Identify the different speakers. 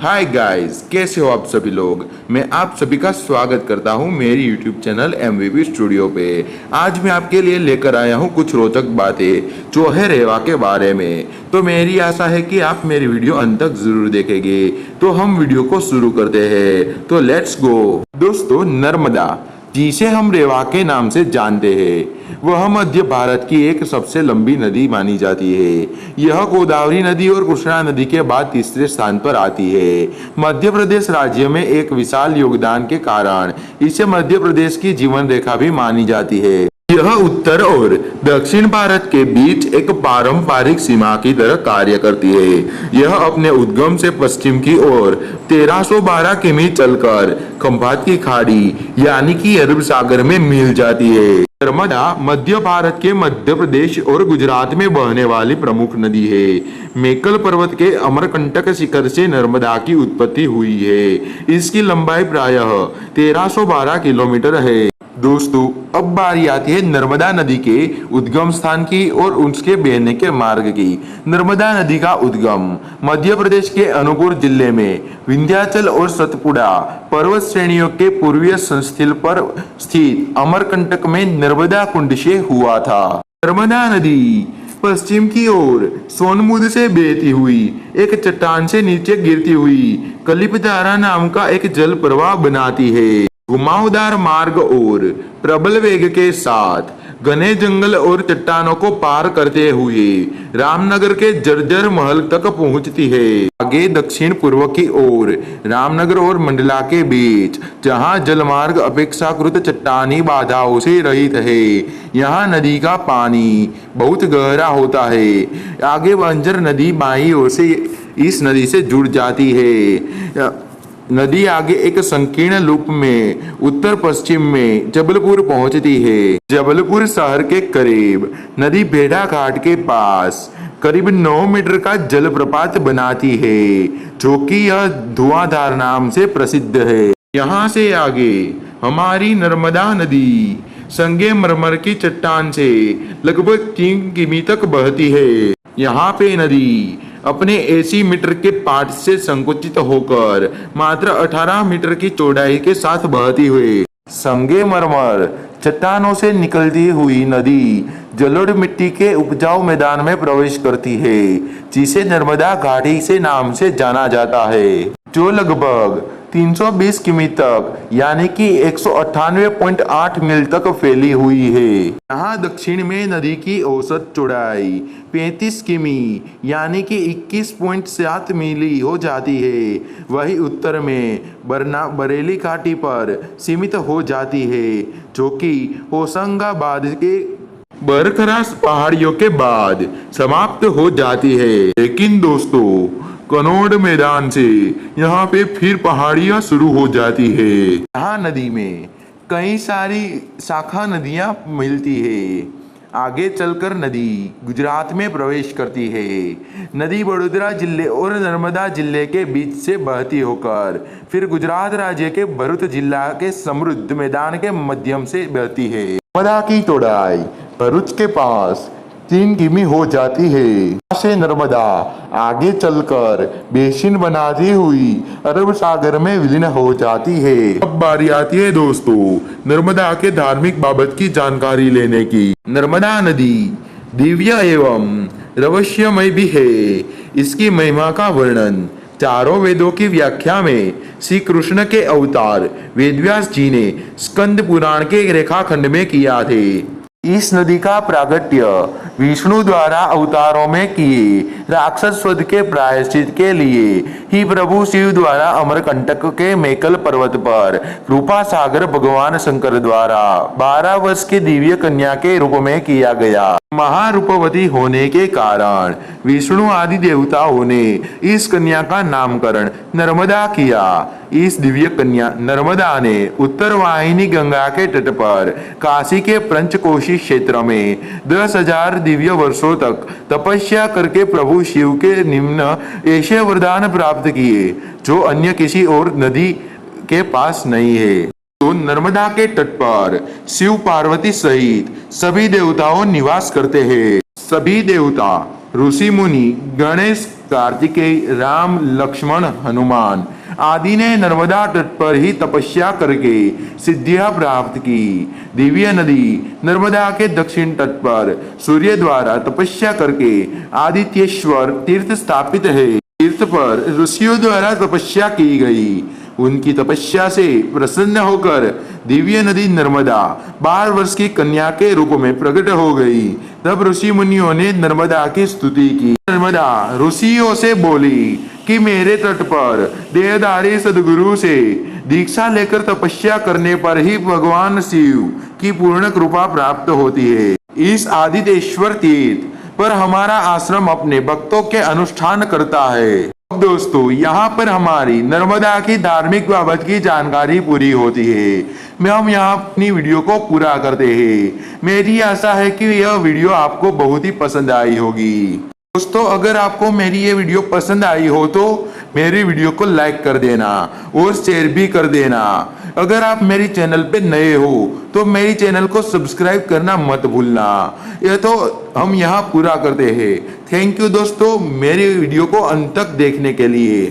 Speaker 1: Hi guys, कैसे हो आप सभी लोग। मैं आप सभी का स्वागत करता हूं मेरी यूट्यूब चैनल MVP स्टूडियो पे। आज मैं आपके लिए लेकर आया हूं कुछ रोचक बातें जो है रेवा के बारे में। तो मेरी आशा है कि आप मेरी वीडियो अंत तक जरूर देखेंगे। तो हम वीडियो को शुरू करते हैं, तो लेट्स गो। दोस्तों, नर्मदा, जिसे हम रेवा के नाम से जानते हैं, वह मध्य भारत की एक सबसे लंबी नदी मानी जाती है। यह गोदावरी नदी और कृष्णा नदी के बाद तीसरे स्थान पर आती है। मध्य प्रदेश राज्य में एक विशाल योगदान के कारण इसे मध्य प्रदेश की जीवन रेखा भी मानी जाती है। यह उत्तर और दक्षिण भारत के बीच एक पारंपरिक सीमा की तरह कार्य करती है। यह अपने उद्गम से पश्चिम की ओर 1312 किमी चलकर खंभात की खाड़ी यानी कि अरब सागर में मिल जाती है। नर्मदा मध्य भारत के मध्य प्रदेश और गुजरात में बहने वाली प्रमुख नदी है। मेकल पर्वत के अमरकंटक शिखर से नर्मदा की उत्पत्ति हुई है। इसकी लंबाई प्रायः 1312 किलोमीटर है। दोस्तों, अब बारी आती है नर्मदा नदी के उद्गम स्थान की और उसके बहने के मार्ग की। नर्मदा नदी का उद्गम मध्य प्रदेश के अनूपपुर जिले में विंध्याचल और सतपुड़ा पर्वत श्रेणियों के पूर्वीय संस्थल पर स्थित अमरकंटक में नर्मदा कुंड से हुआ था। नर्मदा नदी पश्चिम की ओर सोनमुद से बहती हुई एक चट्टान से नीचे गिरती हुई कलिपधारा नाम का एक जल प्रवाह बनाती है। घुमावदार मार्ग और प्रबल वेग के साथ घने जंगल और चट्टानों को पार करते हुए रामनगर के जर्जर महल तक पहुंचती है। आगे दक्षिण पूर्व की ओर रामनगर और मंडला के बीच, जहां जलमार्ग अपेक्षाकृत चट्टानी बाधाओं से रहित है, यहाँ नदी का पानी बहुत गहरा होता है। आगे बंजर नदी बाईं ओर से इस नदी से जुड़ जाती है। नदी आगे एक संकीर्ण लूप में उत्तर पश्चिम में जबलपुर पहुंचती है। जबलपुर शहर के करीब नदी भेड़ा घाट के पास करीब 9 मीटर का जलप्रपात बनाती है, जो कि यह धुआंधार नाम से प्रसिद्ध है। यहाँ से आगे हमारी नर्मदा नदी संगमरमर की चट्टान से लगभग 3 किमी तक बहती है। यहाँ पे नदी अपने 80 मीटर के पाठ से संकुचित होकर मात्र 18 मीटर की चौड़ाई के साथ बहती हुई संगमरमर चट्टानों से निकलती हुई नदी जलोढ़ मिट्टी के उपजाऊ मैदान में प्रवेश करती है, जिसे नर्मदा घाटी से नाम से जाना जाता है, जो लगभग 320 किमी तक यानी कि 198.8 मील तक फैली हुई है। यहाँ दक्षिण में नदी की औसत चौड़ाई 35 किमी यानी कि 21.7 मील हो जाती है। वही उत्तर में बरेली घाटी पर सीमित हो जाती है, जो कि होशंगाबाद के बरखरास पहाड़ियों के बाद समाप्त हो जाती है। लेकिन दोस्तों, कनौड़ मैदान से यहाँ पे फिर पहाड़ियाँ शुरू हो जाती है। यहाँ नदी में कई सारी शाखा नदियाँ मिलती है। आगे चलकर नदी गुजरात में प्रवेश करती है। नदी बड़ोदरा जिले और नर्मदा जिले के बीच से बहती होकर फिर गुजरात राज्य के भरूच जिला के समृद्ध मैदान के माध्यम से बहती है। नर्मदा की चौड़ाई भरूच के पास 3 किमी हो जाती है। यहाँ से नर्मदा आगे चलकर बेसिन बनाती हुई अरब सागर में विलीन हो जाती है। अब बारी आती है दोस्तों नर्मदा के धार्मिक बाबत की जानकारी लेने की। नर्मदा नदी दिव्य एवं रहस्यमय भी है। इसकी महिमा का वर्णन चारों वेदों की व्याख्या में श्री कृष्ण के अवतार वेदव्यास जी ने स्कंद पुराण के रेखाखंड में किया थे। इस नदी का प्रागट्य विष्णु द्वारा अवतारों में किए राक्षस वध के प्रायश्चित के लिए ही प्रभु शिव द्वारा अमरकंटक के मेकल पर्वत पर कृपा सागर भगवान शंकर द्वारा 12 वर्ष की दिव्य कन्या के रूप में किया गया। महारूपवती होने के कारण विष्णु आदि देवताओं ने इस कन्या का नामकरण नर्मदा किया। इस दिव्य कन्या नर्मदा ने उत्तर वाहिनी गंगा के तट पर काशी के पंचकोशी क्षेत्र में 10,000 दिव्य वर्षों तक तपस्या करके प्रभु शिव के निम्न ऐसे वरदान प्राप्त किए जो अन्य किसी और नदी के पास नहीं है। तो नर्मदा के तट पर शिव पार्वती सहित सभी देवताओं निवास करते हैं। सभी देवता ऋषि मुनि गणेश कार्तिकेय, राम, लक्ष्मण, हनुमान आदि ने नर्मदा तट पर ही तपस्या करके सिद्धियां प्राप्त की। दिव्य नदी नर्मदा के दक्षिण तट पर सूर्य द्वारा तपस्या करके आदित्येश्वर तीर्थ स्थापित है। तीर्थ पर ऋषियों द्वारा तपस्या की गई। उनकी तपस्या से प्रसन्न होकर दिव्य नदी नर्मदा 12 वर्ष की कन्या के रूप में प्रकट हो गई। तब ऋषि मुनियों ने नर्मदा की स्तुति की। नर्मदा ऋषियों से बोली कि मेरे तट पर देहधारी सदगुरु से दीक्षा लेकर तपस्या करने पर ही भगवान शिव की पूर्ण कृपा प्राप्त होती है। इस आदित्येश्वर तीर्थ पर हमारा आश्रम अपने भक्तों के अनुष्ठान करता है। अब दोस्तों, यहाँ पर हमारी नर्मदा की धार्मिक बाबत की जानकारी पूरी होती है। हम यहाँ अपनी वीडियो को पूरा करते हैं। मेरी आशा है कि यह वीडियो आपको बहुत ही पसंद आई होगी। दोस्तों, अगर आपको मेरी ये वीडियो पसंद आई हो तो मेरी वीडियो को लाइक कर देना और शेयर भी कर देना। अगर आप मेरी चैनल पे नए हो तो मेरी चैनल को सब्सक्राइब करना मत भूलना। यह तो हम यहाँ पूरा करते हैं। थैंक यू दोस्तों, मेरी वीडियो को अंत तक देखने के लिए।